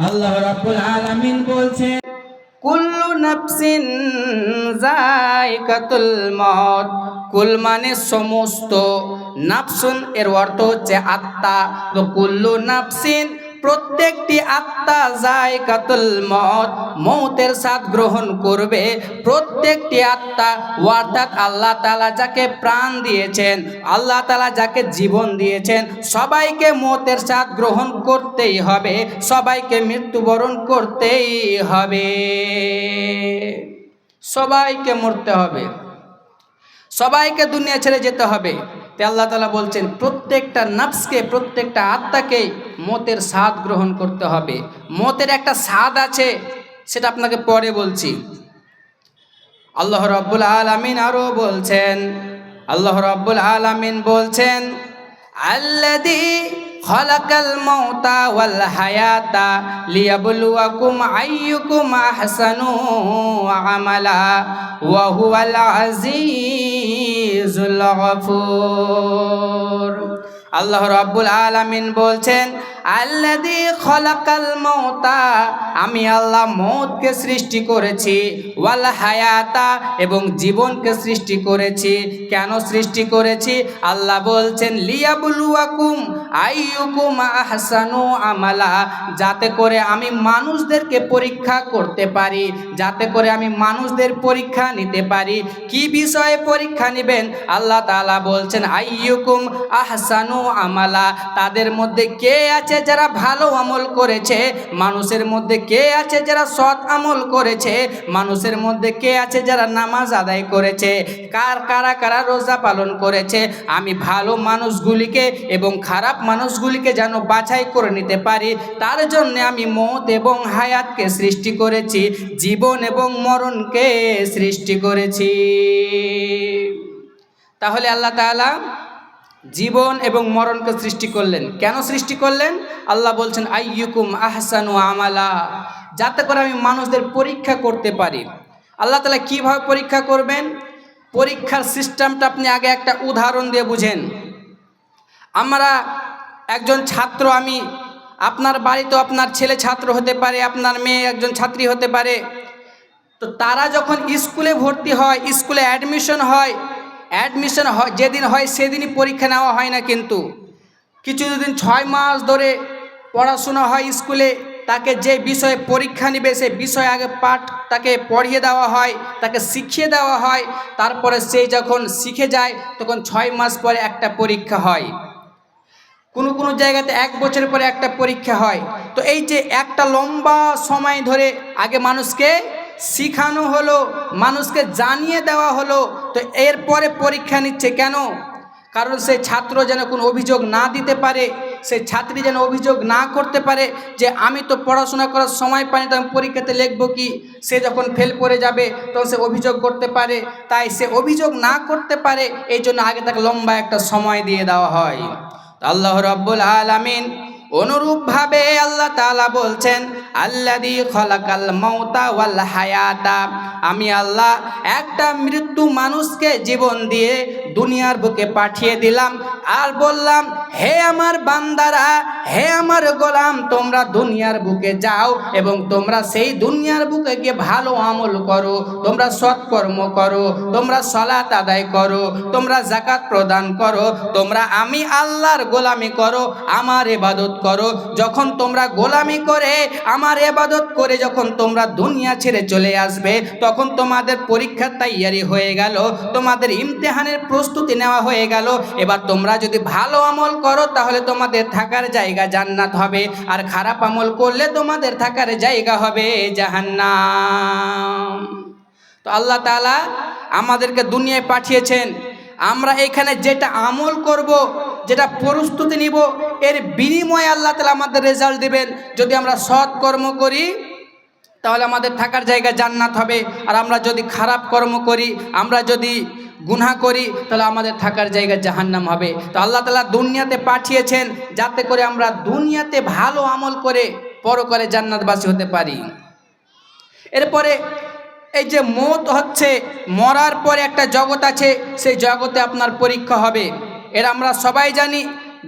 আল্লাহ রাব্বুল আলামিন বলছেন কুল্লু নাফসিন যায়কাতুল মউত। কুল মানে সমস্ত, নাফসুন এর অর্থ হচ্ছে আত্মা। তো কুল্লু নাফসিন প্রত্যেকটি আত্মা যায়কাতুল মউত, মৌতের স্বাদ গ্রহণ করবে। প্রত্যেকটি আত্মা অর্থাৎ আল্লাহ তাআলা যাকে প্রাণ দিয়েছেন, আল্লাহ তাআলা যাকে জীবন দিয়েছেন, সবাইকে মৌতের স্বাদ গ্রহণ করতেই হবে, সবাইকে মৃত্যুবরণ করতেই হবে, সবাইকে মরতে হবে, সবাইকে দুনিয়া ছেড়ে যেতে হবে। তাই আল্লাহ তাআলা বলছেন প্রত্যেকটা নফসকে, প্রত্যেকটা আত্মাকে মৌতের স্বাদ গ্রহণ করতে হবে। মৌতের একটা স্বাদ আছে, সেটা আপনাকে পরে বলছি। আল্লাহ রাব্বুল আলামিন আরো বলছেন, আল্লাহ রাব্বুল আলামিন বলছেন আল্লাযী খালাকাল মাউতা ওয়াল হায়াতা লিয়াবলুয়াকুম আইয়ুকুম আহসানু আমালা ওয়া হুয়াল আজিজুল গফুর। আল্লাহ রাব্বুল আলামিন বলছেন আল্লাযী খালাকাল মাউতা, আমি আল্লাহ মৌতকে সৃষ্টি করেছি, ওয়াল হায়াতা এবং জীবনকে সৃষ্টি করেছি। কেন সৃষ্টি করেছি? আল্লাহ বলছেন লিয়াবলুয়াকুম আইয়ুকুম আহসানু আমালা, যাতে করে আমি মানুষদেরকে পরীক্ষা করতে পারি, যাতে করে আমি মানুষদের পরীক্ষা নিতে পারি। কি বিষয়ে পরীক্ষা নেবেন? আল্লাহ তাআলা বলছেন আইয়ুকুম আহসানু আমালা, তাদের মধ্যে কে আছে যারা ভালো আমল করেছে, মানুষের মধ্যে কে আছে যারা সৎ আমল করেছে, মানুষের মধ্যে কে আছে যারা নামাজ আদায় করেছে, কারা কারা রোজা পালন করেছে। আমি ভালো মানুষগুলিকে এবং খারাপ মানুষগুলিকে যেন বাছাই করে নিতে পারি, তার জন্য আমি মৌত এবং হায়াতকে সৃষ্টি করেছি, জীবন এবং মরণকে সৃষ্টি করেছি। তাহলে আল্লাহ তাআলা জীবন এবং মরণকে সৃষ্টি করলেন। কেন সৃষ্টি করলেন? আল্লাহ বলছেন আইয়ুকুম আহসানু আমালা, যাতে করে আমি মানুষদের পরীক্ষা করতে পারি। আল্লাহ তাআলা কিভাবে পরীক্ষা করবেন? পরীক্ষার সিস্টেমটা আপনি আগে একটা উদাহরণ দিয়ে বুঝেন। আমরা একজন ছাত্র, আমি আপনার বাড়িতে আপনার ছেলে ছাত্র হতে পারে, আপনার মেয়ে একজন ছাত্রী হতে পারে। তো তারা যখন স্কুলে ভর্তি হয়, স্কুলে অ্যাডমিশন হয় যেদিন হয় সেদিনই পরীক্ষা নেওয়া হয় না, কিন্তু কিছু দিন 6 মাস ধরে পড়াশোনা হয় স্কুলে। তাকে যে বিষয়ে পরীক্ষা নেবে সে বিষয়ে আগে পাঠ তাকে পড়িয়ে দেওয়া হয়, তাকে শিখিয়ে দেওয়া হয়। তারপরে সে যখন শিখে যায় তখন 6 মাস পরে একটা পরীক্ষা হয়, কোনো জায়গাতে 1 বছর পরে একটা পরীক্ষা হয়। তো এই যে একটা লম্বা সময় ধরে আগে মানুষকে শিখানো হলো, মানুষকে জানিয়ে দেওয়া হলো, তো এরপরে পরীক্ষা নিচ্ছে। কেন? কারণ সেই ছাত্র যেন কোনো অভিযোগ না দিতে পারে, সেই ছাত্রী যেন অভিযোগ না করতে পারে যে আমি তো পড়াশোনা করার সময় পাইনি, তো আমি পরীক্ষাতে লিখবো কি। সে যখন ফেল করে যাবে তখন সে অভিযোগ করতে পারে, তাই সে অভিযোগ না করতে পারে এই জন্য আগে তাকে লম্বা একটা সময় দিয়ে দেওয়া হয়। আল্লাহ রাব্বুল আলামিন অনুরূপভাবে আল্লাহ তাআলা বলছেন আল্লাযী খালাকাল মাউতা ওয়াল হায়াতা, আমি আল্লাহ একটা মৃত্যু মানুষকে জীবন দিয়ে দুনিয়ার বুকে পাঠিয়ে দিলাম, আর বললাম হে আমার বান্দারা, হে আমার গোলাম, তোমরা দুনিয়ার বুকে যাও এবং তোমরা সেই দুনিয়ার বুকে গিয়ে ভালো আমল করো, তোমরা সৎকর্ম করো, তোমরা সালাত আদায় করো, তোমরা যাকাত প্রদান করো, তোমরা আমি আল্লাহর গোলামি করো, আমার ইবাদত করো। যখন তোমরা গোলামি করে আমার ইবাদত করে যখন তোমরা দুনিয়া ছেড়ে চলে আসবে, তখন তোমাদের পরীক্ষার তৈয়ারি হয়ে গেল, তোমাদের ইমতিহানের প্রস্তুতি নেওয়া হয়ে গেল। এবার তোমরা যদি ভালো আমল করো তাহলে তোমাদের থাকার জায়গা জান্নাত হবে, আর খারাপ আমল করলে তোমাদের থাকার জায়গা হবে জাহান্নাম। তো আল্লাহ তাআলা আমাদেরকে দুনিয়ায় পাঠিয়েছেন, আমরা এখানে যেটা আমল করব, যেটা প্রস্তুতি নিব, এর বিনিময়ে আল্লাহ তাআলা আমাদের রেজাল্ট দিবেন। যদি আমরা সৎ কর্ম করি তাহলে আমাদের থাকার জায়গা জান্নাত হবে, আর আমরা যদি খারাপ কর্ম করি, আমরা যদি গুনাহ করি, তাহলে আমাদের থাকার জায়গা জাহান্নাম হবে। তো আল্লাহ তাআলা দুনিয়াতে পাঠিয়েছেন যাতে করে আমরা দুনিয়াতে ভালো আমল করে পরকালে জান্নাতবাসী হতে পারি। এরপরে এই যে মওত হচ্ছে, মরার পরে একটা জগৎ আছে, সেই জগতে আপনার পরীক্ষা হবে। এর আমরা সবাই জানি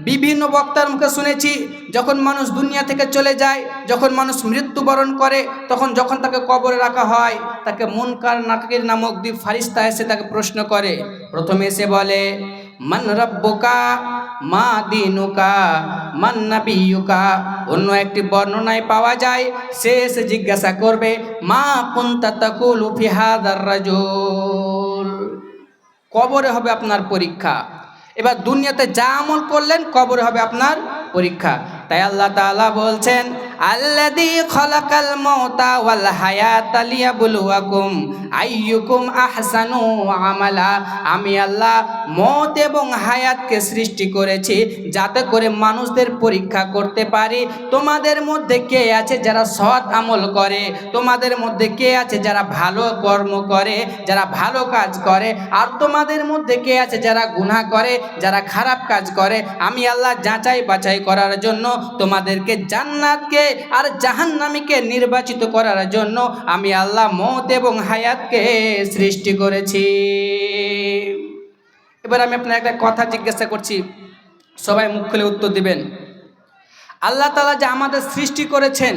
বিভিন্ন বক্তার মুখে শুনেছি, যখন মানুষ দুনিয়া থেকে চলে যায়, যখন মানুষ মৃত্যুবরণ করে, যখন তাকে কবরে রাখা হয়, তাকে মুনকার নাকির নামক দুই ফারিস্তা এসে তাকে প্রশ্ন করে। প্রথমে এসে বলে, মান রাব্বুকা, মা দিনুকা, মান নাবিয়ুকা। অন্য একটি বর্ণনায় পাওয়া যায়, সে এসে জিজ্ঞাসা করবে, মা কুনতা তাকুলু ফি হাযার রাজুল। কবরে হবে আপনার পরীক্ষা। এবার দুনিয়াতে যা আমল করলেন, কবরে হবে আপনার পরীক্ষা। তাই আল্লাহ তাআলা বলছেন, আল্লাযী খালাকাল মাউতা ওয়াল হায়াতা লিয়াবলুয়াকুম আইয়ুকুম আহসানু আমালা। আমি আল্লাহ মওত এবং হায়াতকে সৃষ্টি করেছি যাতে করে মানুষদের পরীক্ষা করতে পারি, তোমাদের মধ্যে কে আছে যারা সৎ আমল করে, তোমাদের মধ্যে কে আছে যারা ভালো কর্ম করে, যারা ভালো কাজ করে, আর তোমাদের মধ্যে কে আছে যারা গুনাহ করে, যারা খারাপ কাজ করে। আমি আল্লাহ যাচাই বাছাই করার জন্য তোমাদেরকে জান্নাতকে আর জাহান্নামীকে নির্বাচিত করার জন্য আমি আল্লাহ মওত এবং হায়াতকে সৃষ্টি করেছি। এবার আমি আপনার একটা কথা জিজ্ঞাসা করছি, সবাই মুখ খুলে উত্তর দিবেন। আল্লাহ তাআলা যে আমাদের সৃষ্টি করেছেন,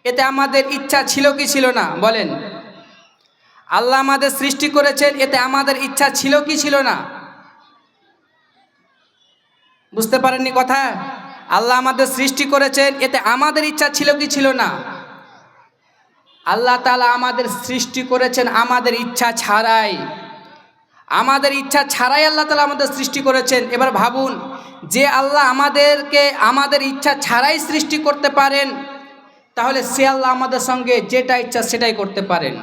এতে আমাদের ইচ্ছা ছিল কি ছিল না? বলেন। আল্লাহ আমাদের সৃষ্টি করেছেন, এতে আমাদের ইচ্ছা ছিল কি ছিল না? বুঝতে পারেননি কথা? আল্লাহ আমাদের সৃষ্টি করেছেন, এতে আমাদের ইচ্ছা ছিল কি ছিল না? আল্লাহ তাআলা আমাদের সৃষ্টি করেছেন আমাদের ইচ্ছা ছাড়াই। আমাদের ইচ্ছা ছাড়াই আল্লাহ তাআলা আমাদের সৃষ্টি করেছেন। এবার ভাবুন, যে আল্লাহ আমাদেরকে আমাদের ইচ্ছা ছাড়াই সৃষ্টি করতে পারেন, তাহলে সে আল্লাহ আমাদের সঙ্গে যেটা ইচ্ছা সেটাই করতে পারেন।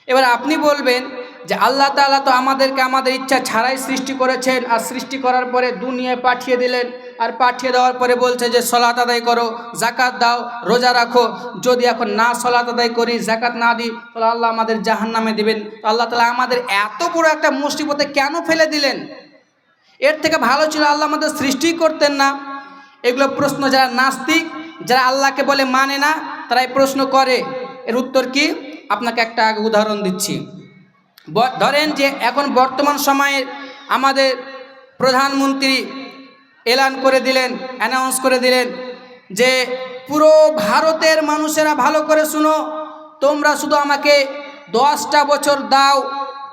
এবার আপনি বলবেন যে আল্লাহ তাআলা তো আমাদেরকে আমাদের ইচ্ছা ছাড়াই সৃষ্টি করেছেন, আর সৃষ্টি করার পরে দুনিয়ায় পাঠিয়ে দিলেন, আর পাঠিয়ে দেওয়ার পরে বলছে যে সলাত আদায় করো, যাকাত দাও, রোজা রাখো। যদি এখন না সলাত আদায় করি, যাকাত না দিই, তাহলে আল্লাহ আমাদের জাহান্নামে দিবেন। আল্লাহ তাআলা আমাদের এত বড় একটা মুসিবতে কেন ফেলে দিলেন? এর থেকে ভালো ছিল আল্লাহ আমাদের সৃষ্টিই করতেন না। এগুলো প্রশ্ন যারা নাস্তিক, যারা আল্লাহকে বলে মানে না, তারা এই প্রশ্ন করে। এর উত্তর কি? আপনাকে একটা আগে উদাহরণ দিচ্ছি। ধরেন যে এখন বর্তমান সময়ে আমাদের প্রধানমন্ত্রী এলান করে দিলেন, অ্যানাউন্স করে দিলেন যে পুরো ভারতের মানুষেরা ভালো করে শুনো, তোমরা শুধু আমাকে 10টা বছর দাও,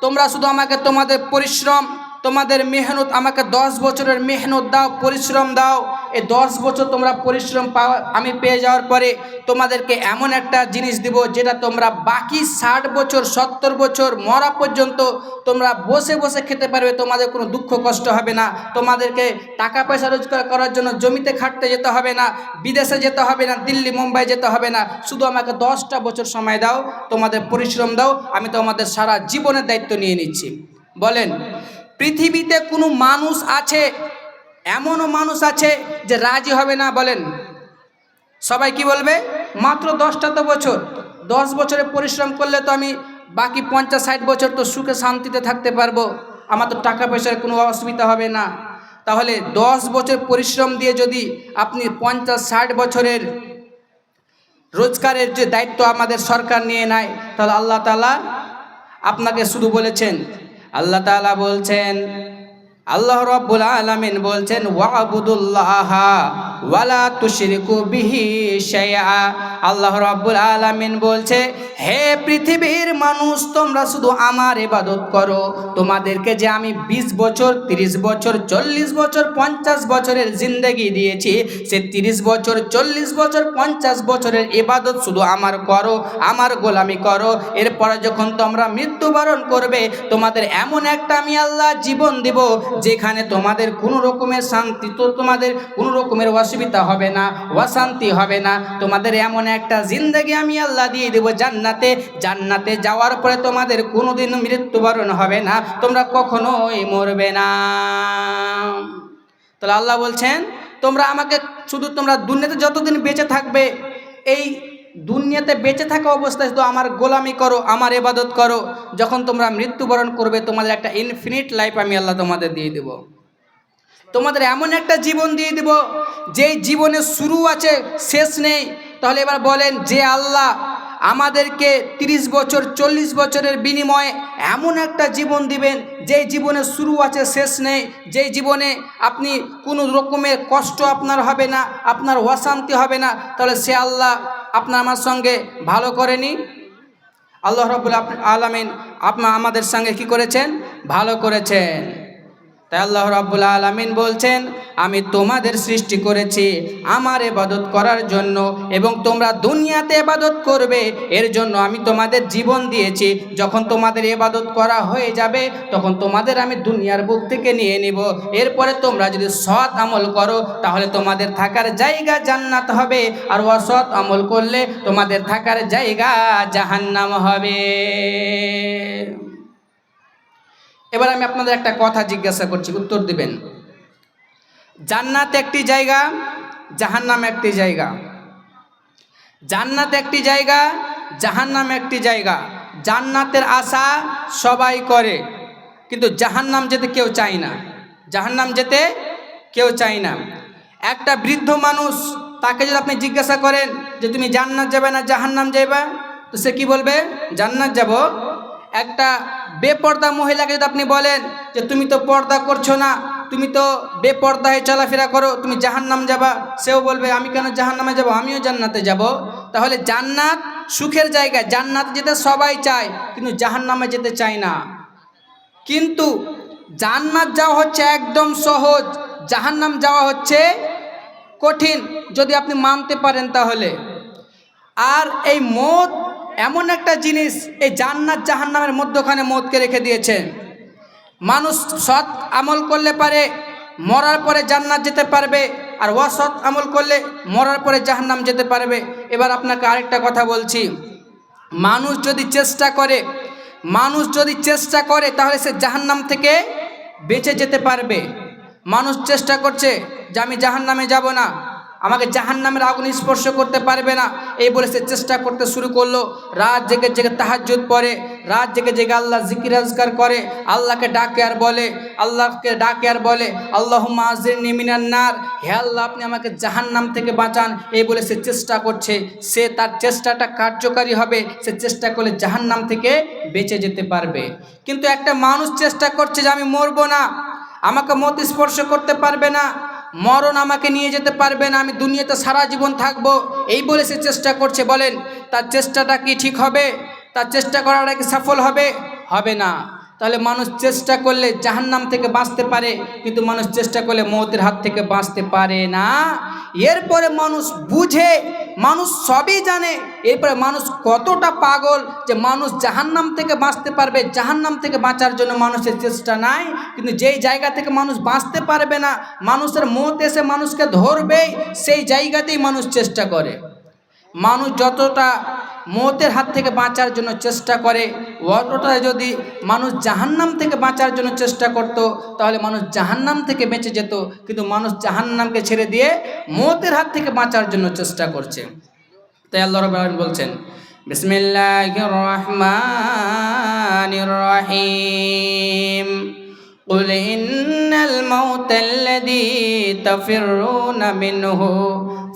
তোমরা শুধু আমাকে তোমাদের পরিশ্রম, তোমাদের মেহনত, আমাকে 10 বছরের মেহনত দাও, পরিশ্রম দাও। এই 10 বছর তোমরা পরিশ্রম আমি পেয়ে যাওয়ার পরে তোমাদেরকে এমন একটা জিনিস দিব যেটা তোমরা বাকি 60 বছর 70 বছর মরা পর্যন্ত তোমরা বসে বসে খেতে পারবে, তোমাদের কোনো দুঃখ কষ্ট হবে না। তোমাদেরকে টাকা পয়সা রোজগার করার জন্য জমিতে খাটতে যেতে হবে না, বিদেশে যেতে হবে না, দিল্লি মুম্বাই যেতে হবে না। শুধু আমাকে 10টা বছর সময় দাও, তোমাদের পরিশ্রম দাও, আমি তোমাদের সারা জীবনের দায়িত্ব নিয়ে নিচ্ছি। বলেন, পৃথিবীতে কোনো মানুষ আছে, এমনও মানুষ আছে যে রাজি হবে না? বলেন। সবাই কি বলবে? মাত্র 10টা তো বছর, 10 বছরে পরিশ্রম করলে তো আমি বাকি 50-60 বছর তো সুখে শান্তিতে থাকতে পারবো, আমার তো টাকা পয়সার কোনো অসুবিধা হবে না। তাহলে 10 বছর পরিশ্রম দিয়ে যদি আপনি 50-60 বছরের রোজগারের যে দায়িত্ব আমাদের সরকার নিয়ে নেয়, তাহলে আল্লাহ তাআলা আপনাকে শুধু বলেছেন, আল্লাহ তাআলা বলছেন, আল্লাহ রাব্বুল আলামিন বলছেন, ওয়াবুদুল্লাহা ওয়ালা তুশরিকু বিহি শাইআ। আল্লাহ রাব্বুল আলামিন বলছে, হে পৃথিবীর মানুষ, তোমরা শুধু আমার ইবাদত করো। তোমাদেরকে যে আমি 20 বছর, 30 বছর, 40 বছর, 50 বছরের জিন্দেগি দিয়েছি, সে 30 বছর, 40 বছর, 50 বছরের ইবাদত শুধু আমার করো, আমার গোলামি করো। এরপরে যখন তোমরা মৃত্যুবরণ করবে, তোমাদের এমন একটা আমি আল্লাহ জীবন দিব যেখানে তোমাদের কোনো রকমের শান্তি, তো তোমাদের কোনো রকমের অসুবিধা হবে না, অশান্তি হবে না। তোমাদের এমন একটা জিন্দেগি আমি আল্লাহ দিয়ে দেব জান্নাতে। জান্নাতে যাওয়ার পরে তোমাদের কোনোদিন মৃত্যুবরণ হবে না, তোমরা কখনোই মরবে না। তাহলে আল্লাহ বলছেন, তোমরা আমাকে শুধু, তোমরা দুনিয়াতে যতদিন বেঁচে থাকবে, এই দুনিয়াতে বেঁচে থাকা অবস্থায় শুধু আমার গোলামি করো, আমার ইবাদত করো। যখন তোমরা মৃত্যুবরণ করবে, তোমাদের একটা ইনফিনিট লাইফ আমি আল্লাহ তোমাদের দিয়ে দেব। তোমাদের এমন একটা জীবন দিয়ে দেব যেই জীবনে শুরু আছে, শেষ নেই। তাহলে এবার বলেন, যে আল্লাহ আমাদেরকে 30 বছর 40 বছরের বিনিময়ে এমন একটা জীবন দিবেন যেই জীবনে শুরু আছে শেষ নেই, যেই জীবনে আপনি কোনো রকমের কষ্ট আপনার হবে না, আপনার অশান্তি হবে না, তাহলে সে আল্লাহ আপনার আমার সঙ্গে ভালো করেনি? আল্লাহ রাব্বুল আলামিন আমাদের সঙ্গে কি করেছেন? ভালো করেছেন। তাই আল্লাহ রাব্বুল আলামিন বলছেন, আমি তোমাদের সৃষ্টি করেছি আমার ইবাদত করার জন্য, এবং তোমরা দুনিয়াতে ইবাদত করবে এর জন্য আমি তোমাদের জীবন দিয়েছি। যখন তোমাদের ইবাদত করা হয়ে যাবে তখন তোমাদের আমি দুনিয়ার বুক থেকে নিয়ে নিব। এরপরে তোমরা যদি সৎ আমল করো তাহলে তোমাদের থাকার জায়গা জান্নাত হবে, আর অসৎ আমল করলে তোমাদের থাকার জায়গা জাহান্নাম হবে। এবার আমি আপনাদের একটা কথা জিজ্ঞাসা করছি, উত্তর দিবেন। জান্নাত একটি জায়গা, জাহান্নাম একটি জায়গা। জান্নাত একটি জায়গা, জাহান্নাম একটি জায়গা। জান্নাতের আশা সবাই করে, কিন্তু জাহান্নাম যেতে কেউ চায় না। জাহান্নাম যেতে কেউ চায় না। একটা বৃদ্ধ মানুষ, তাকে যদি আপনি জিজ্ঞাসা করেন যে তুমি জান্নাত যাবে না জাহান্নাম যাবে, তো সে কি বলবে? জান্নাত যাব। একটা বেপর্দা মহিলাকে যদি আপনি বলেন যে তুমি তো পর্দা করছো না, তুমি তো বেপর্দায় চলাফেরা করো, তুমি জাহান্নাম যাবা, সেও বলবে আমি কেন জাহান্নামে যাব, আমিও জান্নাতে যাব। তাহলে জান্নাত সুখের জায়গা, জান্নাত যেতে সবাই চায়, কিন্তু জাহান্নামে যেতে চায় না। কিন্তু জান্নাত যাওয়া হচ্ছে একদম সহজ, জাহান্নাম যাওয়া হচ্ছে কঠিন, যদি আপনি মানতে পারেন তাহলে। আর এই মত এমন একটা জিনিস, এই জান্নাত জাহান্নামের মধ্যখানে মতকে রেখে দিয়েছে। মানুষ সৎ আমল করলে পারে মরার পরে জান্নাত যেতে পারবে, আর অসৎ আমল করলে মরার পরে জাহান্নাম যেতে পারবে। এবার আপনাকে আরেকটা কথা বলছি, মানুষ যদি চেষ্টা করে তাহলে সে জাহান্নাম থেকে বেঁচে যেতে পারবে। মানুষ চেষ্টা করছে যে আমি জাহান্নামে যাব না, আমাকে জাহান্নামের আগুন স্পর্শ করতে পারবে না, এই বলে সে চেষ্টা করতে শুরু করলো। রাত জেগে জেগে তাহাজ্জুদ পড়ে, রাত জেগে জেগে আল্লাহ জিকির আজকার করে, আল্লাহকে ডাকে আর বলে আল্লাহুম্মা আজিরনি মিনান নার, হে আল্লাহ আপনি আমাকে জাহান্নাম থেকে বাঁচান, এই বলে সে চেষ্টা করছে। সে তার চেষ্টাটা কার্যকারী হবে, সে চেষ্টা করলে জাহান্নাম থেকে বেঁচে যেতে পারবে। কিন্তু একটা মানুষ চেষ্টা করছে যে আমি মরবো না, আমাকে মত স্পর্শ করতে পারবে না, মরণ আমাকে নিয়ে যেতে পারবে না, আমি দুনিয়াতে সারা জীবন থাকবো, এই বলে সে চেষ্টা করছে। বলেন তার চেষ্টাটা কি ঠিক হবে? তার চেষ্টা করাটা কি সফল হবে? হবে না। তাহলে মানুষ চেষ্টা করলে জাহান্নাম থেকে বাঁচতে পারে, কিন্তু মানুষ চেষ্টা করলে মৌতের হাত থেকে বাঁচতে পারে না। এরপরে মানুষ বুঝে, মানুষ সবই জানে, এরপরে মানুষ কতটা পাগল যে মানুষ জাহান্নাম থেকে বাঁচতে পারবে, জাহান্নাম থেকে বাঁচার জন্য মানুষের চেষ্টা নাই। কিন্তু যেই জায়গা থেকে মানুষ বাঁচতে পারবে না, মানুষের মৌত এসে মানুষকে ধরবে, সেই জায়গাতেই মানুষ চেষ্টা করে। মানুষ যতটা মৌতের হাত থেকে বাঁচার জন্য চেষ্টা করে, অতটা যদি মানুষ জাহান্নাম থেকে বাঁচার জন্য চেষ্টা করত, তাহলে মানুষ জাহান্নাম থেকে বেঁচে যেত। কিন্তু মানুষ জাহান্নামকে ছেড়ে দিয়ে মৌতের হাত থেকে বাঁচার জন্য চেষ্টা করছে। তাই আল্লাহ রাব্বুল আলামিন বলছেন, বিসমিল্লাহির রহমানির রহিম, قل إن الموت الذي تفرون منه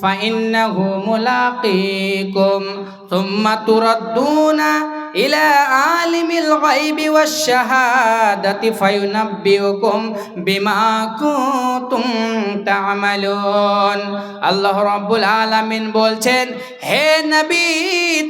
فإنه ملاقيكم ثم تردون إلى عالم الغيب والشهادة فينبئكم بما كنتم تعملون। আল্লাহ রাব্বুল আলামিন বলছেন, হে নবী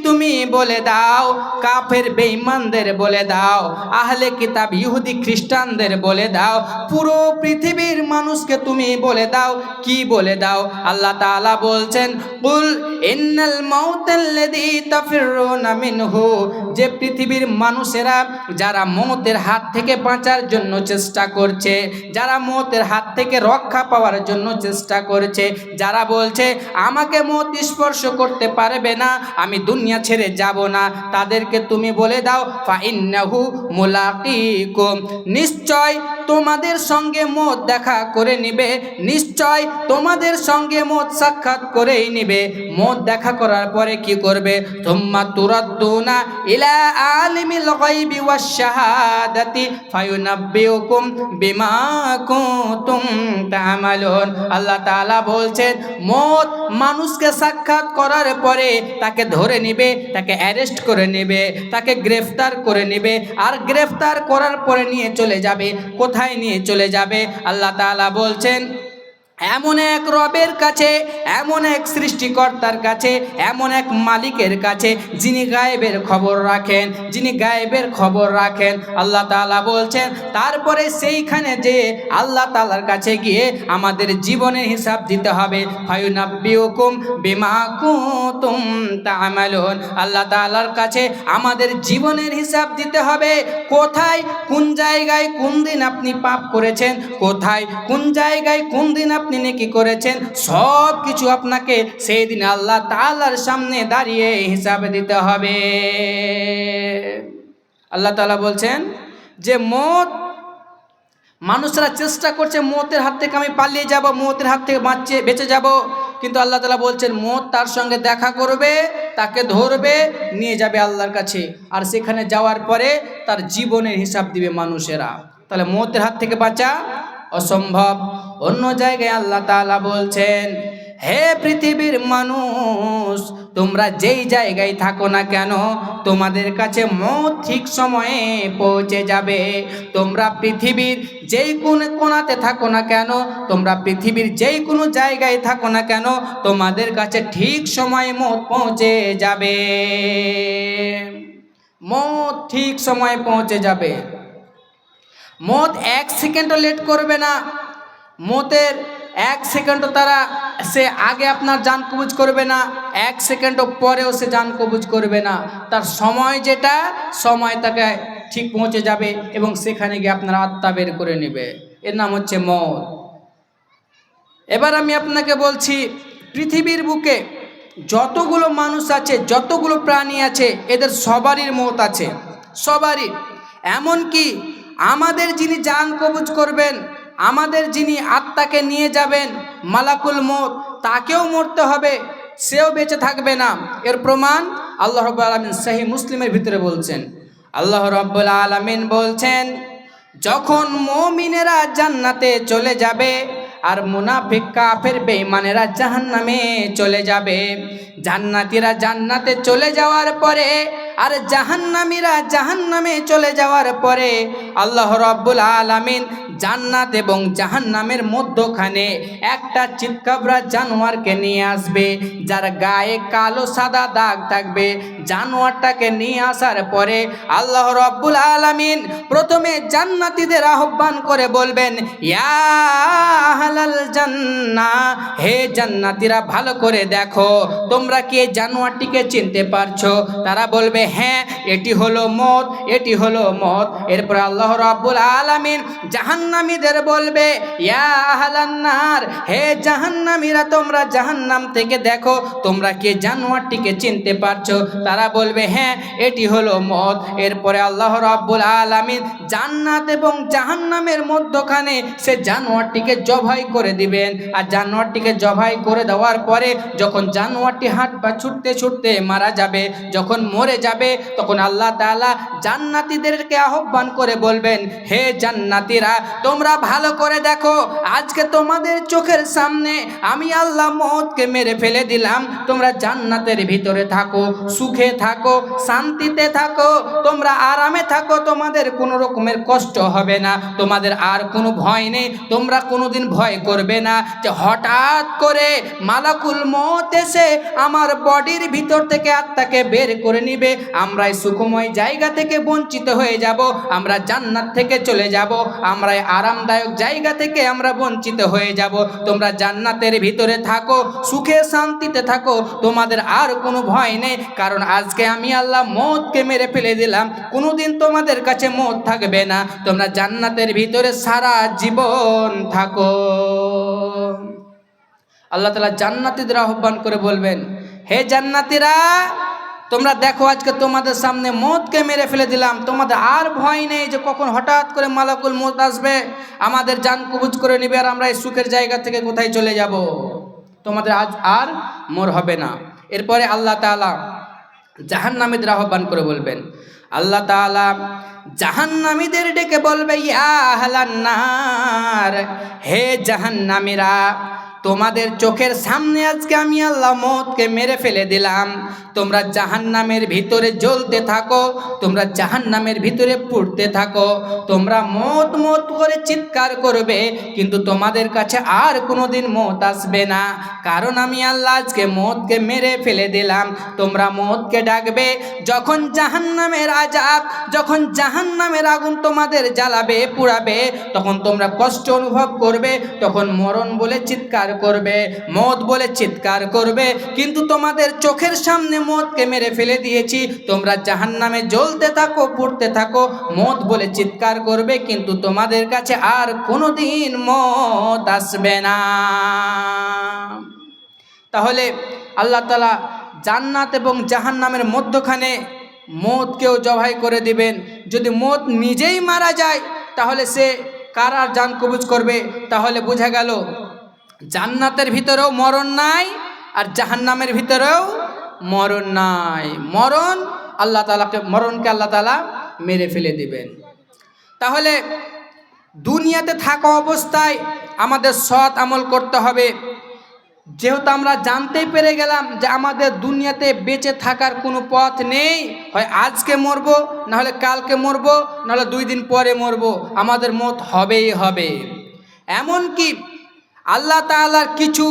তুমি বলে দাও, কাফের বেঈমানদের বলে দাও, আহলে কিতাব ইহুদি খ্রিস্টানদের বলে দাও, পুরো পৃথিবীর মানুষকে তুমি বলে দাও। কি বলে দাও? আল্লাহ তাআলা বলছেন, কুল ইন্নাল মাউতাল্লাযী তাফিরুনা মিনহু, যে পৃথিবীর মানুষেরা যারা মৌতের হাত থেকে বাঁচার জন্য চেষ্টা করছে, যারা মৌতের হাত থেকে রক্ষা পাওয়ার জন্য চেষ্টা করছে, যারা বলছে আমাকে মৌত স্পর্শ করতে পারবে না, আমি দুনিয়া ছেড়ে যাব না, তাদেরকে তুমি বলে দাও ফাইন্নাহু মুলাকিকুম, নিশ্চয় তোমাদের সঙ্গে মৌত দেখা করে নিবে, নিশ্চয় তোমাদের সঙ্গে মৌত সাক্ষাৎ করেই নিবে। মৌত দেখা করার পরে কি করবে? তুম্মা তুরাদ্দুনা ইলা আলিমিল গায়বি ওয়াশ শাহাদাতি ফায়ুনাব্বিউকুম বিমা কুনতুম তা'মালুন। আল্লাহ তাআলা বলছেন, মৌত মানুষকে সাক্ষাৎ করার পরে তাকে ধরে নেবে, তাকে অ্যারেস্ট করে নেবে, তাকে গ্রেফতার করে নেবে, আর গ্রেফতার করার পরে নিয়ে চলে যাবে। কোথায় নিয়ে চলে যাবে? আল্লাহ তাআলা বলছেন এমন এক রবের কাছে, এমন এক সৃষ্টিকর্তার কাছে, এমন এক মালিকের কাছে যিনি গায়েবের খবর রাখেন, যিনি গায়েবের খবর রাখেন। আল্লাহ তাআলা বলছেন তারপরে সেইখানে যে আল্লাহ তাআলার কাছে গিয়ে আমাদের জীবনের হিসাব দিতে হবে। ফায়ুনাব্বিউকুম বিমা কুনতুম তা'মালুন। আল্লাহ তাআলার কাছে আমাদের জীবনের হিসাব দিতে হবে। কোথায় কোন জায়গায় কোন দিন আপনি পাপ করেছেন, কোথায় কোন জায়গায় কোন দিন আপনি নেকি করেছেন, সব কিছু আপনাকে সেই দিন আল্লাহ তাআলার সামনে দাঁড়িয়ে হিসাব দিতে হবে। আল্লাহ তাআলা বলছেন যে মানুষরা চেষ্টা করছে মৌতের হাত থেকে আমি পালিয়ে যাব, মৌতের হাত থেকে বেঁচে যাব, কিন্তু আল্লাহ তাআলা বলছেন মৌত তার সঙ্গে দেখা করবে, তাকে ধরবে, নিয়ে যাবে আল্লাহর কাছে, আর সেখানে যাওয়ার পরে তার জীবনের হিসাব দিবে মানুষেরা। তাহলে মৌতের হাত থেকে বাঁচা অসম্ভব। অন্য জায়গায় আল্লাহ তাআলা বলছেন হে পৃথিবীর মানুষ, তোমরা যেই জায়গায় থাকো না কেন তোমাদের কাছে মৌত ঠিক সময়ে পৌঁছে যাবে। তোমরা পৃথিবীর যেই কোণাতে থাকো না কেন, তোমরা পৃথিবীর যেই কোনো জায়গায় থাকো না কেন তোমাদের কাছে ঠিক সময়ে মৌত পৌঁছে যাবে। মৌত ঠিক সময়ে পৌঁছে যাবে। মৌত এক সেকেন্ডও লেট করবে না। মৌতের এক সেকেন্ডও সে আগে আপনার জান কবুজ করবে না, এক সেকেন্ডও পরেও সে জান কবুজ করবে না। তার সময় যেটা সময় তাকে ঠিক পৌঁছে যাবে এবং সেখানে গিয়ে আপনার আত্মা বের করে নেবে। এর নাম হচ্ছে মৌত। এবার আমি আপনাকে বলছি পৃথিবীর বুকে যতগুলো মানুষ আছে, যতগুলো প্রাণী আছে, এদের সবারই মৌত আছে, সবারই। এমনকি আমাদের যিনি জান কবুজ করবেন, আমাদের যিনি আত্মাকে নিয়ে যাবেন মালাকুল মৌত, তাকেও মরতে হবে, সেও বেঁচে থাকবে না। এর প্রমাণ আল্লাহ রাব্বুল আলামিন সহিহ মুসলিমের ভিতরে বলছেন। আল্লাহ রাব্বুল আলামিন বলছেন যখন মুমিনেরা জান্নাতে চলে যাবে আর মুনাফিক কাফের বেঈমানেরা জাহান্নামে চলে যাবে। জান্নাতীরা জান্নাতে চলে যাওয়ার পরে আর জাহান্নামীরা জাহান্নামে চলে যাওয়ার পরে আল্লাহ রাব্বুল আলামিন জান্নাত এবং জাহান্নামের মধ্যখানে একটা চিৎকাবরা জানোয়ারকে নিয়ে আসবে, যার গায়ে কালো সাদা দাগ থাকবে। জানোয়ারটাকে নিয়ে আসার পরে আল্লাহ রাব্বুল আলামিন প্রথমে জান্নাতীদের আহ্বান করে বলবেন ইয়া আহলাল জান্নাহ, হে জান্নাতীরা ভালো করে দেখো তোমরা কি এই জানোয়ারটিকে চিনতে পারছো? তারা বলবে হ্যাঁ, এটি হলো মৌত, এটি হলো মৌত। এরপর আল্লাহ রাব্বুল আলামিন জাহান্নামীদের বলবে ইয়া আহলান নার, হে জাহান্নামীরা তোমরা জাহান্নাম থেকে দেখো তোমরা কি জানোয়ারটিকে চিনতে পারছো? তারা বলবে হ্যাঁ, এটি হলো মৌত। এরপরে আল্লাহ রাব্বুল আলামিন জান্নাত এবং জাহান্নামের মধ্যখানে সে জানোয়ারটিকে জবাই করে দিবেন। আর জানোয়ারটিকে জবাই করে দেওয়ার পরে যখন জানোয়ারটি হাঁট বা ছুটতে ছুটতে মারা যাবে, যখন মরে যাবে, তখন আল্লাহ তাআলা জান্নাতীদেরকে আহ্বান করে বলবেন হে জান্নাতীরা তোমরা ভালো করে দেখো, আজকে তোমাদের চোখের সামনে আমি আল্লাহ মৌতকে মেরে ফেলে দিলাম। তোমরা জান্নাতের ভিতরে থাকো, সুখে থাকো, শান্তিতে থাকো, তোমরা আরামে থাকো, তোমাদের কোনো রকমের কষ্ট হবে না, তোমাদের আর কোনো ভয় নেই। তোমরা কোনোদিন ভয় করবে না যে হঠাৎ করে মালাকুল মৌত এসে আমার বডির ভিতর থেকে আত্মাকে বের করে নিবে, আমরা এই সুখময় জায়গা থেকে বঞ্চিত হয়ে যাব, আমরা জান্নাত থেকে চলে যাব, আমরা আরামদায়ক জায়গা থেকে আমরা বঞ্চিত হয়ে যাব। তোমরা জান্নাতের ভিতরে থাকো, সুখে শান্তিতে থাকো, তোমাদের আর কোনো ভয় নেই, কারণ আজকে আমি আল্লাহ মৌতকে মেরে ফেলে দিলাম, কোনোদিন তোমাদের কাছে মৌত থাকবে না, তোমরা জান্নাতের ভিতরে সারা জীবন থাকো। আল্লাহ তাআলা জান্নাতীদের আহ্বান করে বলবেন হে জান্নাতীরা তোমরা দেখো আজকে তোমাদের সামনে মৌতকে মেরে ফেলে দিলাম, তোমাদের আর ভয় নেই যে কখন হঠাৎ করে মালাকুল মৌত আসবে, আমাদের জান কবুজ করে নিবে, আর আমরা এই সুখের জায়গা থেকে কোথায় চলে যাব, তোমাদের আজ আর মর হবে না। এরপরে আল্লাহ তাআলা জাহান্নামীদের আহ্বান করে বলবেন, আল্লাহ তাআলা জাহান্নামীদের ডেকে বলবে ইয়া আহলান নার, হে জাহান্নামীরা তোমাদের চোখের সামনে আজকে আমি আল্লাহ মওতকে মেরে ফেলে দিলাম, তোমরা জাহান্নামের ভিতরে জ্বলতে থাকো, তোমরা জাহান্নামের ভিতরে পুড়তে থাকো, তোমরা মওত মওত করে চিৎকার করবে, কিন্তু তোমাদের কাছে আর কোনোদিন মওত আসবে না, কারণ আমি আল্লাহ আজকে মওতকে মেরে ফেলে দিলাম। তোমরা মওতকে ডাকবে, যখন জাহান্নামের আযাব, যখন জাহান্নামের আগুন তোমাদের জ্বালাবে, পুড়াবে, তখন তোমরা কষ্ট অনুভব করবে, তখন মরণ বলে চিৎকার করবে, মওত বলে চিৎকার করবে, কিন্তু তোমাদের চোখের সামনে মওতকে মেরে ফেলে দিয়েছি, তোমরা জাহান্নামে জ্বলতে থাকো, পুড়তে থাকো, মওত বলে চিৎকার করবে, কিন্তু তোমাদের কাছে আর কোনোদিন মওত আসবে না। তাহলে আল্লাহ তাআলা জান্নাত এবং জাহান্নামের মধ্যখানে মওতকেও জবাই করে দিবেন। যদি মওত নিজেই মারা যায় তাহলে সে কার আর জান কবুজ করবে? তাহলে বোঝা গেল জান্নাতের ভিতরেও মরণ নাই আর জাহান্নামের ভিতরেও মরণ নাই। মরণকে আল্লাহ তাআলা মেরে ফেলে দিবেন। তাহলে দুনিয়াতে থাকা অবস্থায় আমাদের সৎ আমল করতে হবে। যেহেতু আমরা জানতেই পেরে গেলাম যে আমাদের দুনিয়াতে বেঁচে থাকার কোনো পথ নেই, হয় আজকে মরবো, নাহলে কালকে মরবো, নাহলে 2 দিন পরে মরবো, আমাদের মওত হবেই হবে। এমনকি আল্লাহ তাআলার কিছু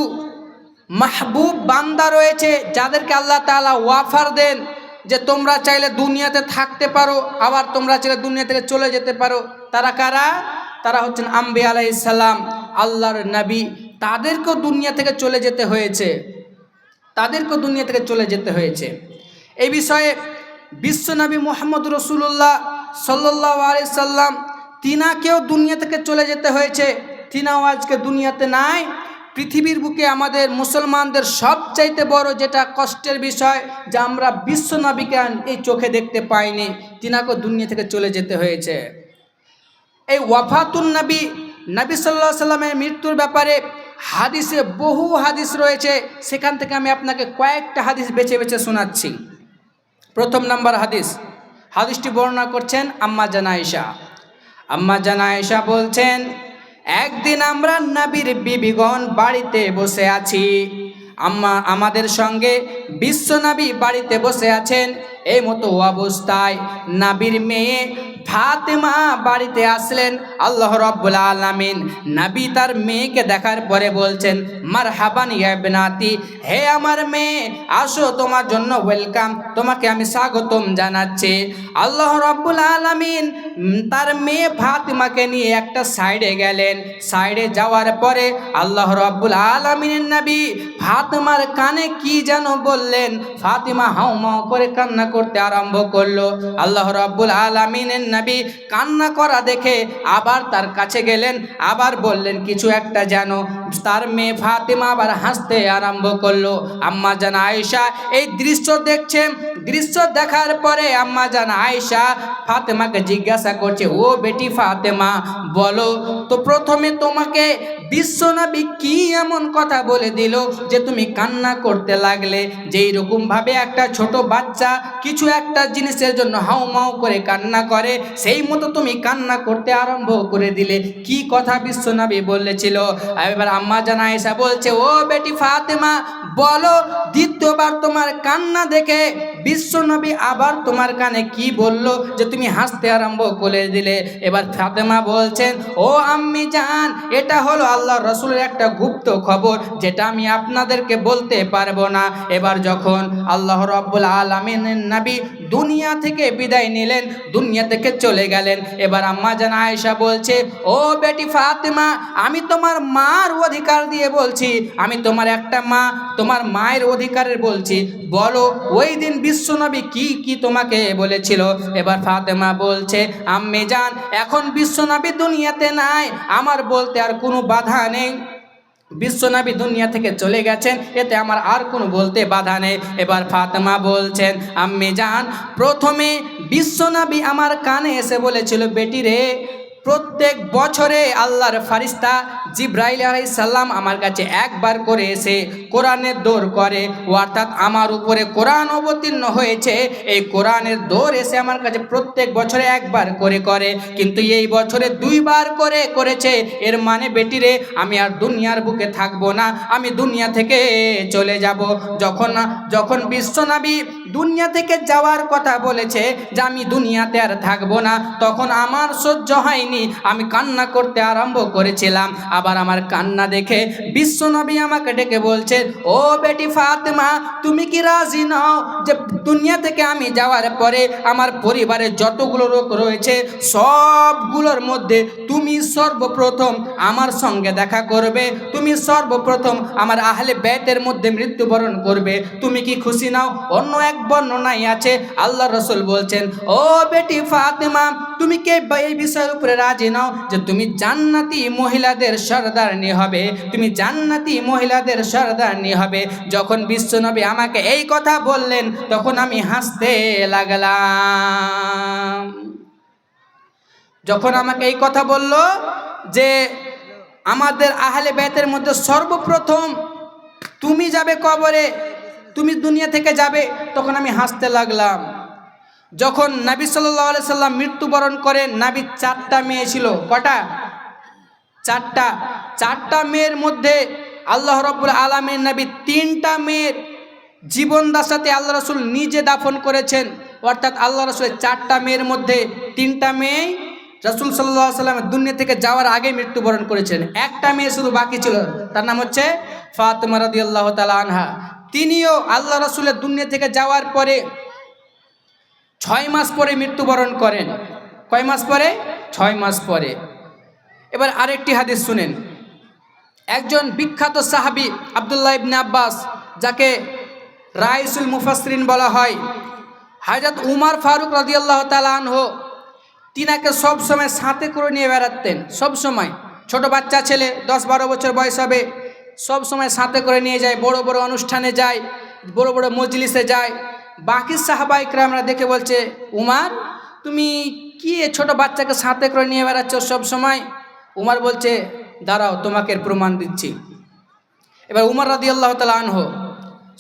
মাহবুব বান্দা রয়েছে যাদেরকে আল্লাহ তাআলা ওয়াফার দেন যে তোমরা চাইলে দুনিয়াতে থাকতে পারো, আবার তোমরা চাইলে দুনিয়া থেকে চলে যেতে পারো। তারা কারা? তারা হচ্ছেন আম্বিয়া আলাইহিস সালাম, আল্লাহর নবী। তাদেরকেও দুনিয়া থেকে চলে যেতে হয়েছে। এই বিষয়ে বিশ্বনবী মুহাম্মদ রাসূলুল্লাহ সাল্লাল্লাহু আলাইহি সাল্লাম, তিনাকেও দুনিয়া থেকে চলে যেতে হয়েছে। তিনাও আজকে দুনিয়াতে নাই। পৃথিবীর বুকে আমাদের মুসলমানদের সবচাইতে বড় যেটা কষ্টের বিষয় যে আমরা বিশ্বনবীকে এই চোখে দেখতে পাইনি, তিনাকেও দুনিয়া থেকে চলে যেতে হয়েছে। এই ওয়াফাতুন নবী, নবী সাল্লাল্লাহু আলাইহি সাল্লামের মৃত্যুর ব্যাপারে হাদিসে বহু হাদিস রয়েছে। সেখান থেকে আমি আপনাকে কয়েকটা হাদিস বেছে বেছে শোনাচ্ছি। প্রথম নাম্বার হাদিসটি বর্ণনা করছেন আম্মা জান আয়েশা বলছেন, একদিন আমরা নবীর বিবিগণ বাড়িতে বসে আছি, আমাদের সঙ্গে বিশ্বনবী বাড়িতে বসে আছেন। এই মতো অবস্থায় নবীর মেয়ে ফাতেমা বাড়িতে আসলেন। আল্লাহ রাব্বুল আলামিন নবী তার মেয়েকে দেখার পরে বলছেন, মারহাবান ইয়া ইবনাতি, হে আমার মেয়ে, আসো, তোমার জন্য ওয়েলকাম, তোমাকে আমি স্বাগতম জানাচ্ছি। আল্লাহ রাব্বুল আলামিন তার মেয়ে ফাতেমাকে নিয়ে একটা সাইডে গেলেন। সাইডে যাওয়ার পরে আল্লাহ রাব্বুল আলামিনের নবী ফাতেমার কানে কি যেন বললেন। ফাতেমা হাউমাউ করে কান্না করতে আরম্ভ করলো। আল্লাহ রাব্বুল আলামিনের নবী কান্না করা দেখে আবার তার কাছে গেলেন, আবার বললেন কিছু একটা যেন। তার মেয়ে ফাতেমা আবার হাসতে আরম্ভ করলো। আম্মা জান আয়েশা এই দৃশ্য দেখছেন। দৃশ্য দেখার পরে আম্মা জান আয়েশা ফাতেমাকে জিজ্ঞাসা করছে, ও বেটি ফাতেমা, বলো তো প্রথমে তোমাকে বিশ্বনবী কি এমন কথা বলে দিল যে তুমি কান্না করতে লাগলে? যেই রকম ভাবে একটা ছোট বাচ্চা কিছু একটা জিনিসের জন্য হাউমাউ করে কান্না করে, সেই মতো তুমি কান্না করতে আরম্ভ করে দিলে। কি কথা বিশ্বনবী বলেছিল? এবার আম্মা জান আয়েশা বলছে, ও বেটি ফাতেমা, বলো দ্বিতীয়বার তোমার কান্না দেখে বিশ্বনবী আবার তোমার কানে কি বলল যে তুমি হাসতে আরম্ভ করে দিলে? এবার ফাতেমা বলছেন, ও আম্মি জান, এটা হলো আল্লাহর রাসূলের একটা গুপ্ত খবর যেটা আমি আপনাদেরকে বলতে পারবো না। এবার যখন আল্লাহ রাব্বুল আলামিনের নবী দুনিয়া থেকে বিদায় নিলেন, দুনিয়া থেকে চলে গেলেন, এবার আম্মা জান আয়েশা বলছে, ও বেটি ফাতেমা, আমি তোমার মার অধিকার দিয়ে বলছি, আমি তোমার একটা মা, তোমার মায়ের অধিকারের বলছি, বলো ওই দিন বিশ্বনবী কি কি তোমাকে বলেছিল? এবার ফাতেমা বলছে, আম্মি জান, এখন বিশ্বনবী দুনিয়াতে নাই, আমার বলতে আর কোনো বাধা নেই। বিশ্বনবী দুনিয়া থেকে চলে গেছেন, এতে আমার আর কোনো বলতে বাধা নেই। এবার ফাতেমা বলছেন, আম্মি জান, প্রথমে বিশ্বনবী আমার কানে এসে বলেছিল, বেটি রে, প্রত্যেক বছরে আল্লাহর ফারিস্তা জিব্রাইল আলাইহিস সালাম আমার কাছে একবার করে এসে কোরআনের দৌড় করে, অর্থাৎ আমার উপরে কোরআন অবতীর্ণ হয়েছে, এই কোরআনের দৌড় এসে আমার কাছে প্রত্যেক বছরে একবার করে করে, কিন্তু এই বছরে 2 বার করে করেছে। এর মানে বেটিরে আমি আর দুনিয়ার বুকে থাকবো না, আমি দুনিয়া থেকে চলে যাব। যখন বিশ্বনবী দুনিয়া থেকে যাওয়ার কথা বলেছে যে আমি দুনিয়াতে আর থাকবো না, তখন আমার সহ্য হয়নি, আমি কান্না করতে আরম্ভ করেছিলাম। আবার আমার কান্না দেখে বিশ্বনবী আমাকে ডেকে বলছে, ও বেটি ফাতেমা, তুমি কি রাজি নও যে দুনিয়া থেকে আমি যাওয়ার পরে আমার পরিবারের যতগুলো লোক রয়েছে সবগুলোর মধ্যে তুমি সর্বপ্রথম আমার সঙ্গে দেখা করবে, তুমি সর্বপ্রথম আমার আহলে বাইতের মধ্যে মৃত্যুবরণ করবে, তুমি কি খুশি নাও? অন্য এক বর্ণনায় আছে আল্লাহ রাসূল বলছেন, ও বেটি ফাতেমা, তুমি কে এই বিষয়ের উপরে রাজি নাও যে তুমি জান্নাতি মহিলাদের সরদারনি হবে, তুমি জান্নাতি মহিলাদের সরদারনি হবে? যখন বিশ্বনবী আমাকে এই কথা বললেন তখন আমি হাসতে লাগলাম। যখন আমাকে এই কথা বলল যে আমাদের আহলে বাইতের মধ্যে সর্বপ্রথম তুমি যাবে কবরে, তুমি দুনিয়া থেকে যাবে, তখন আমি হাসতে লাগলাম। যখন নবী সাল্লাল্লাহু আলাইহি সাল্লাম মৃত্যুবরণ করেন, নবীর 4টা মেয়ে ছিল। কটা? 4টা মেয়ের মধ্যে আল্লাহ রাব্বুল আলামিন নবী 3টা মেয়ের জীবনদাসাতে আল্লাহ রাসূল নিজে দাফন করেছেন, অর্থাৎ আল্লাহ রাসূলের 4টা মেয়ের মধ্যে 3টা মেয়ে রাসূল সাল্লাল্লাহু আলাইহি সাল্লাম দুনিয়া থেকে যাওয়ার আগে মৃত্যুবরণ করেছেন। একটা মেয়ে শুধু বাকি ছিল, তার নাম হচ্ছে ফাতেমা রাদিয়াল্লাহু তাআলা আনহা। তিনিও আল্লাহ রাসূলের দুনিয়া থেকে যাওয়ার পরে 6 মাস পরে মৃত্যুবরণ করেন। কয় মাস পরে? 6 মাস পরে। এবার আরেকটি হাদিস শুনেন। একজন বিখ্যাত সাহাবী আব্দুল্লাহ ইবনে আব্বাস, যাকে রাইসুল মুফাসসিরিন বলা হয়, হযরত উমর ফারুক রাদিয়াল্লাহু তাআলা আনহু তিনাকে সব সময় সাথে করে নিয়ে বেড়াতেন। সব সময় ছোট বাচ্চা ছেলে 10-12 বছর বয়স হবে, সব সময় সাথে করে নিয়ে যায়, বড় বড় অনুষ্ঠানে যায়, বড় বড় মজলিসে যায়। বাকি সাহাবা ইকরামরা দেখে বলছে, উমর তুমি কি ছোট বাচ্চাকে সাথে করে নিয়ে বেড়াচ্ছ সব সময়? উমর বলছে, দাঁড়াও তোমাকে প্রমাণ দিচ্ছি। এবার উমর রাদিয়াল্লাহু তাআলা আনহু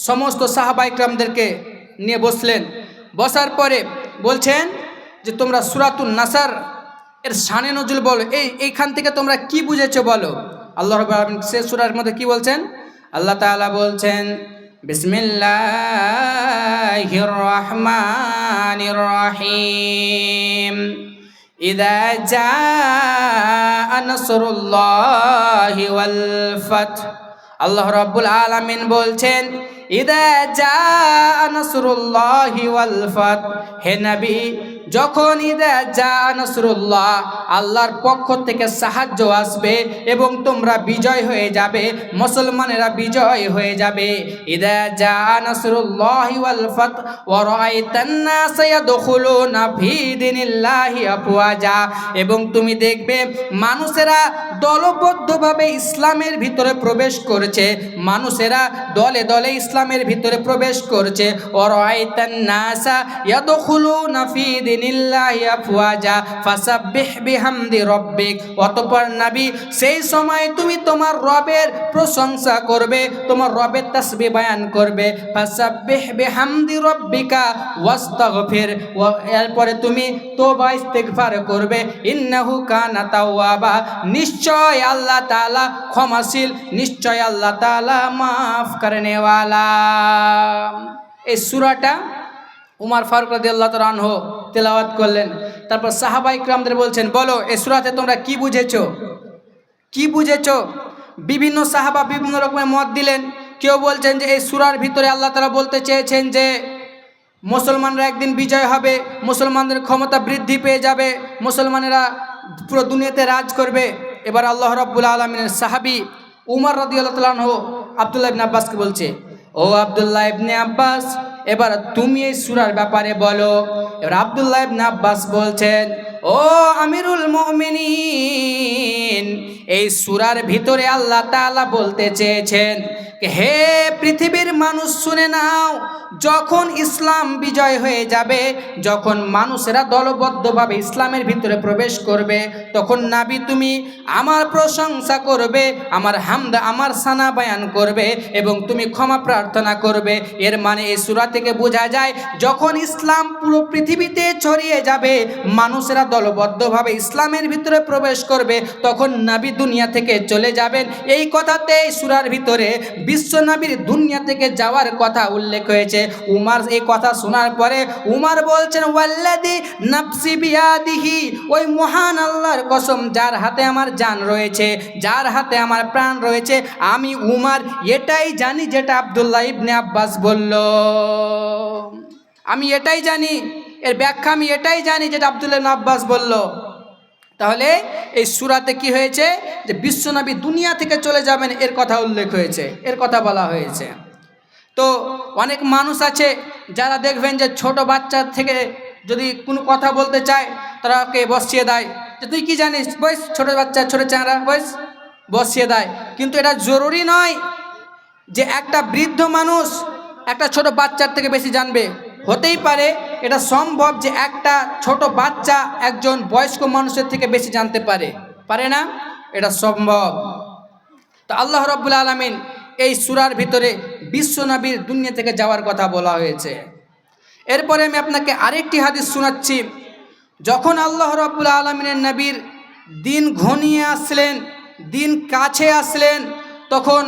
সমস্ত সাহাবা ইকরামদেরকে নিয়ে বসলেন। বসার পরে বলছেন যে তোমরা সূরাতুন নাসর এর শানে নজুল বলো, এইখান থেকে তোমরা কি বুঝেছো বলো। আল্লাহ রাব্বুল আলামিন সে সূরার মধ্যে কি বলছেন? আল্লাহ তাআলা বলছেন, বিসমিল্লাহির রহমানির রহিম, ইযা জাআ নাসরুল্লাহি ওয়াল ফাত। আল্লাহ রাব্বুল আলামিন বলছেন, ইযা জাআ নাসরুল্লাহি ওয়াল ফাত, হে নবী যখন ইযা জাআ নাসরুল্লাহ আল্লাহর পক্ষ থেকে সাহায্য আসবে এবং তোমরা বিজয় হয়ে যাবে, মুসলমানেরা বিজয় হয়ে যাবে। ইযা জাআ নাসরুল্লাহি ওয়াল ফাত ওয়া রাআইতান নাস ইয়াদখুলুনা ফি দীনিল্লাহি আফওয়াজা, এবং তুমি দেখবে মানুষেরা দলবদ্ধভাবে ইসলামের ভিতরে প্রবেশ করছে, মানুষেরা দলে দলে ইসলামের ভিতরে প্রবেশ করছে। ওয়া রাআইতান নাস ইয়াদখুলুনা ফি দীনিল্লাহি আফওয়াজা ফাসাব্বিহ বিহামদি রাব্বিক। অতঃপর নবী সেই সময় তুমি তোমার রবের প্রশংসা করবে, তোমার রবের তাসবিহ বয়ান করবে। ফাসাব্বিহ বিহামদি রাব্বিকা ওয়াস্তাগফির, এরপরে তুমি তওবা ইস্তিগফার করবে। ইন্নাহু কানা তাওয়াবা, নিশ্চয় আল্লাহ তাআলা ক্ষমাশীল, নিশ্চয় আল্লাহ তাআলা মাফ করনে ওয়ালা। এই সূরাটা উমর ফারুক রাদিয়াল্লাহু তাআলা আনহু তেলাওয়াত করলেন। তারপর সাহাবা ইকরামদের বলছেন, বলো এই সূরাতে তোমরা কি বুঝেছো, কি বুঝেছো? বিভিন্ন সাহাবা বিভিন্ন রকমের মত দিলেন। কেউ বলছেন যে এই সূরার ভিতরে আল্লাহ তাআলা বলতে চেয়েছেন যে মুসলমানরা একদিন বিজয় হবে, মুসলমানদের ক্ষমতা বৃদ্ধি পেয়ে যাবে, মুসলমানেরা পুরো দুনিয়াতে রাজ করবে। এবার আল্লাহ রাব্বুল আলামিনের সাহাবী উমর রাদিয়াল্লাহু তাআলা আনহু আব্দুল্লাহ ইবনে আব্বাসকে বলছে, ও আব্দুল্লাহ ইবনে আব্বাস এবার তুমি এই সূরার ব্যাপারে বলো। এবার আব্দুল্লাহ ইবনে আব্বাস বলছেন, ও আমিরুল মুমিনিন, এই সূরার ভিতরে আল্লাহ তাআলা বলতে চেয়েছেন, হে পৃথিবীর মানুষ শুনে নাও, যখন ইসলাম বিজয় হয়ে যাবে, যখন মানুষেরা দলবদ্ধভাবে ইসলামের ভিতরে প্রবেশ করবে, তখন নবী তুমি আমার প্রশংসা করবে, আমার হামদ, আমার সানা বয়ান করবে এবং তুমি ক্ষমা প্রার্থনা করবে। এর মানে এই সূরা থেকে বোঝা যায়, যখন ইসলাম পুরো পৃথিবীতে ছড়িয়ে যাবে, মানুষেরা দলবদ্ধভাবে ইসলামের ভিতরে প্রবেশ করবে, তখন নবী দুনিয়া থেকে চলে যাবেন। এই কথাতে এই সূরার ভিতরে বিশ্ব নবীর দুনিয়া থেকে যাওয়ার কথা উল্লেখ হয়েছে। উমার এই কথা শোনার পরে উমার বলছেন, ওয়াল্লাযী নাফসি বিয়াদিহি, ওই মহান আল্লাহর কসম যার হাতে আমার জান রয়েছে, যার হাতে আমার প্রাণ রয়েছে, আমি উমার এটাই জানি যেটা আব্দুল্লাহ ইবনে আব্বাস বলল। আমি এটাই জানি, এর ব্যাখ্যা আমি এটাই জানি যেটা আব্দুল্লাহ ইবনে আব্বাস বলল। তাহলে এই সূরাতে কি হয়েছে, যে বিশ্বনবী দুনিয়া থেকে চলে যাবেন এর কথা উল্লেখ হয়েছে, এর কথা বলা হয়েছে। তো অনেক মানুষ আছে যারা দেখবেন যে ছোট বাচ্চা থেকে যদি কোনো কথা বলতে চায়, তারা ওকে বসিয়ে দেয়, যে তুই কি জানিস, বয়স ছোট বাচ্চা, ছোট চ্যাংড়া, বয়স, বসিয়ে দেয়। কিন্তু এটা জরুরি নয় যে একটা বৃদ্ধ মানুষ একটা ছোট বাচ্চার থেকে বেশি জানবে। হতেই পারে, এটা সম্ভব যে একটা ছোট বাচ্চা একজন বয়স্ক মানুষের থেকে বেশি জানতে পারে, পারে না? এটা সম্ভব। তো আল্লাহ রাব্বুল আলামিন এই সূরার ভিতরে বিশ্ব নবীর দুনিয়া থেকে যাওয়ার কথা বলা হয়েছে। এরপরে আমি আপনাকে আরেকটি হাদিস শোনাচ্ছি। যখন আল্লাহ রাব্বুল আলামিনের নবীর দিন ঘনিয়ে আসলেন, দিন কাছে আসলেন, তখন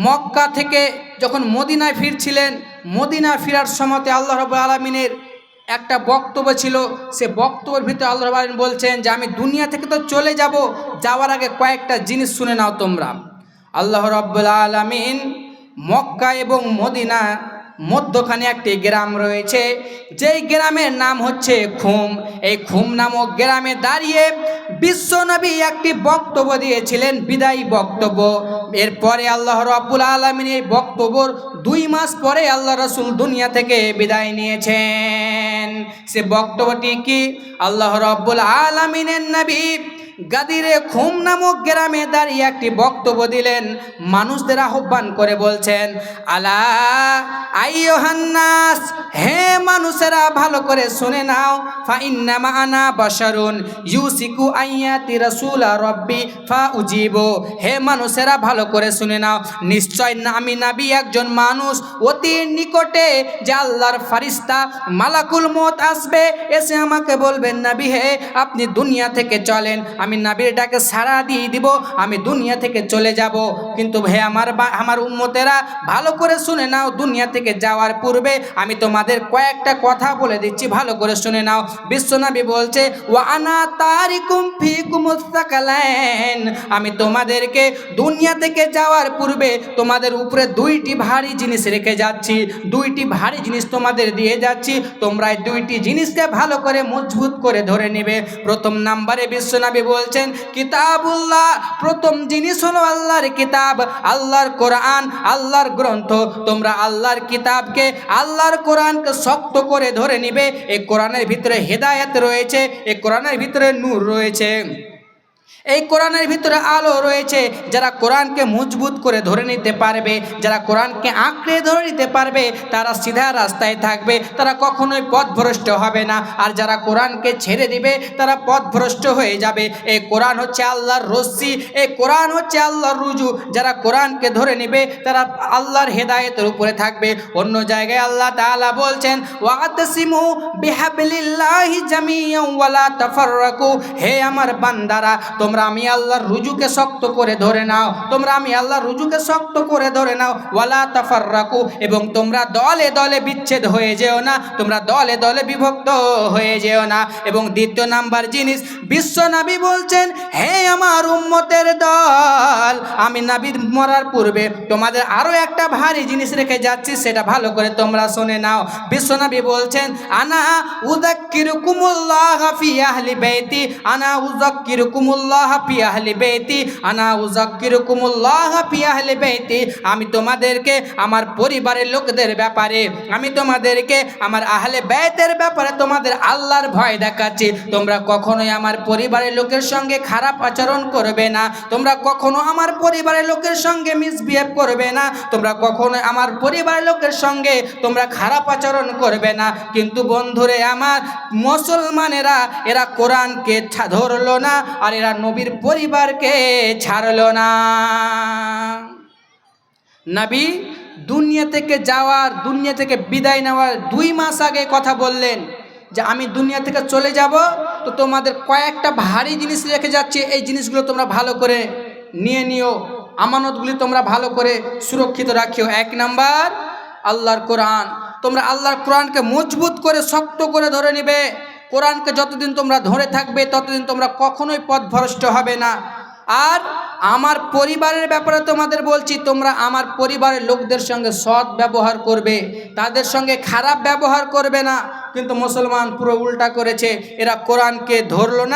মক্কা থেকে যখন মদিনায় ফিরছিলেন, মদিনা ফেরার সময়তে আল্লাহ রাব্বুল আলামিনের একটা বক্তব্য ছিল। সে বক্তব্যের ভিতরে আল্লাহ রাব্বুল আলামিন বলছেন যে আমি দুনিয়া থেকে তো চলে যাব, যাওয়ার আগে কয়েকটা জিনিস শুনে নাও তোমরা। আল্লাহ রাব্বুল আলামিন মক্কা এবং মদিনা মধ্যখানে একটি গ্রাম রয়েছে, যেই গ্রামের নাম হচ্ছে খুম। এই খুম নামক গ্রামে দাঁড়িয়ে বিশ্বনবী একটি বক্তব্য দিয়েছিলেন, বিদায়ী বক্তব্য। এরপরে আল্লাহ রাব্বুল আলামিন এই বক্তব্যর 2 মাস পরে আল্লাহ রাসূল দুনিয়া থেকে বিদায় নিয়েছেন। সে বক্তব্যটি কি? আল্লাহ রাব্বুল আলামিনের নবী গাদিরে খুম নামক গ্রামে দাঁড়িয়ে একটি বক্তব্য দিলেন, মানুষদের আহ্বান করে বলছেন, আলা আইয়ুহান নাস, হে মানুষেরা ভালো করে শুনে নাও, ফা ইন্নামা আনা বাশারুন ইউসিকু আইয়াতি রাসূলা রাব্বি ফা উজিবু। হে মানুষেরা ভালো করে শুনে নাও, নিশ্চয় আমি নবী একজন মানুষ, অতি নিকটে যে আল্লাহর ফেরেশতা মালাকুল মউত আসবে, এসে আমাকে বলবেন, নবী হে আপনি দুনিয়া থেকে চলেন। আমি নবীর ডাকে সাড়া দিয়ে দিব, আমি দুনিয়া থেকে চলে যাব। কিন্তু হে আমার উম্মতেরা ভালো করে শুনে নাও, দুনিয়া থেকে যাওয়ার পূর্বে আমি তোমাদের কয়েকটা কথা বলে দিচ্ছি, ভালো করে শুনে নাও। বিশ্বনবী বলছে, ওয়া আনা তারিকুম ফিকুমুস সাকালাইন, আমি তোমাদেরকে দুনিয়া থেকে যাওয়ার পূর্বে তোমাদের উপরে 2টি ভারী জিনিস রেখে যাচ্ছি, 2টি ভারী জিনিস তোমাদের দিয়ে যাচ্ছি। তোমরা এই 2টি জিনিসকে ভালো করে মজবুত করে ধরে নেবে। প্রথম নাম্বারে বিশ্বনবী বলছেন কিতাবুল্লাহ, প্রথম জিনিস হলো আল্লাহর কিতাব, আল্লাহর কোরআন, আল্লাহর গ্রন্থ। তোমরা আল্লাহর কিতাবকে, আল্লাহর কোরআনকে শক্ত করে ধরে নিবে। এই কোরআনের ভিতরে হেদায়েত রয়েছে, এই কোরআনের ভিতরে নূর রয়েছে, এই কোরআনের ভিতরে আলো রয়েছে। যারা কোরআনকে মজবুত করে ধরে নিতে পারবে, যারা কোরআনকে আঁকড়ে ধরে নিতে পারবে, তারা সিধা রাস্তায় থাকবে, তারা কখনোই পথভ্রষ্ট হবে না। আর যারা কোরআনকে ছেড়ে দিবে, তারা পথভ্রষ্ট হয়ে যাবে। এই কোরআন হচ্ছে আল্লাহর রশ্মি, এই কোরআন হচ্ছে আল্লাহর রুজু। যারা কোরআনকে ধরে নেবে, তারা আল্লাহর হেদায়েতের উপরে থাকবে। অন্য জায়গায় আল্লাহ তাআলা বলছেন, ওয়াতাসিমু বিহাবলিল্লাহি জামিয়ান ওয়ালা তাফাররাকু, হে আমার বান্দারা তোমরা আমি আল্লাহর রুজুকে শক্ত করে ধরে নাও, তোমরা আমি আল্লাহর রুজুকে শক্ত করে ধরে নাও। ওয়ালা তাফাররাকু, এবং তোমরা দলে দলে বিচ্ছেদ হয়ে যেও না, তোমরা দলে দলে বিভক্ত হয়ে যেও না। এবং দ্বিতীয় নাম্বার জিনিস বিশ্ব নবী বলছেন, হে আমার উম্মতের দল, আমি নবী মরার পূর্বে তোমাদের আরো একটা ভারী জিনিস রেখে যাচ্ছি, সেটা ভালো করে তোমরা শুনে নাও। বিশ্ব নবী বলছেন, আনা উযাক্কিরুকুমুল্লাহ ফি আহলি বাইতি, আনা উযাক্কিরুকুমুল্লাহ উযাক্কিরুকুমুল্লাহ ফি আহলি বাইতি আনা উযাক্কিরুকুমুল্লাহ ফি আহলি বাইতি। আমি তোমাদেরকে আমার পরিবারের লোকদের ব্যাপারে, আমি তোমাদেরকে আমার আহলে বাইতের ব্যাপারে তোমাদের আল্লাহর ভয় দেখাচ্ছি। তোমরা কখনোই আমার পরিবারের লোকের সঙ্গে খারাপ আচরণ করবে না, তোমরা কখনো আমার পরিবারের লোকের সঙ্গে মিসবিহেভ করবে না, তোমরা কখনো আমার পরিবারের লোকের সঙ্গে তোমরা খারাপ আচরণ করবে না। কিন্তু বন্ধুরে আমার, মুসলমানেরা এরা কোরআনকে ধরলো না, আর এরা নবীর পরিবারকে ছাড়লো না। নবী দুনিয়া থেকে যাওয়ার, দুনিয়া থেকে বিদায় নেওয়ার 2 মাস আগে কথা বললেন যে আমি দুনিয়া থেকে চলে যাব, তো তোমাদের কয়েকটা ভারী জিনিস রেখে যাচ্ছি, এই জিনিসগুলো তোমরা ভালো করে নিয়ে নিও, আমানতগুলি তোমরা ভালো করে সুরক্ষিত রাখিও। 1 নাম্বার আল্লাহর কোরআন। তোমরা আল্লাহর কোরআনকে মজবুত করে শক্ত করে ধরে নেবে। কোরআনকে যতদিন তোমরা ধরে থাকবে ততদিন তোমরা কখনোই পথভ্রষ্ট হবে না। আর আমার পরিবারের ব্যাপারে তোমাদের বলছি, তোমরা আমার পরিবারের লোকদের সঙ্গে সৎ ব্যবহার করবে, তাদের সঙ্গে খারাপ ব্যবহার করবে না। কিন্তু মুসলমান পুরো উল্টা করেছে, এরা কোরআনকে ধরলো না।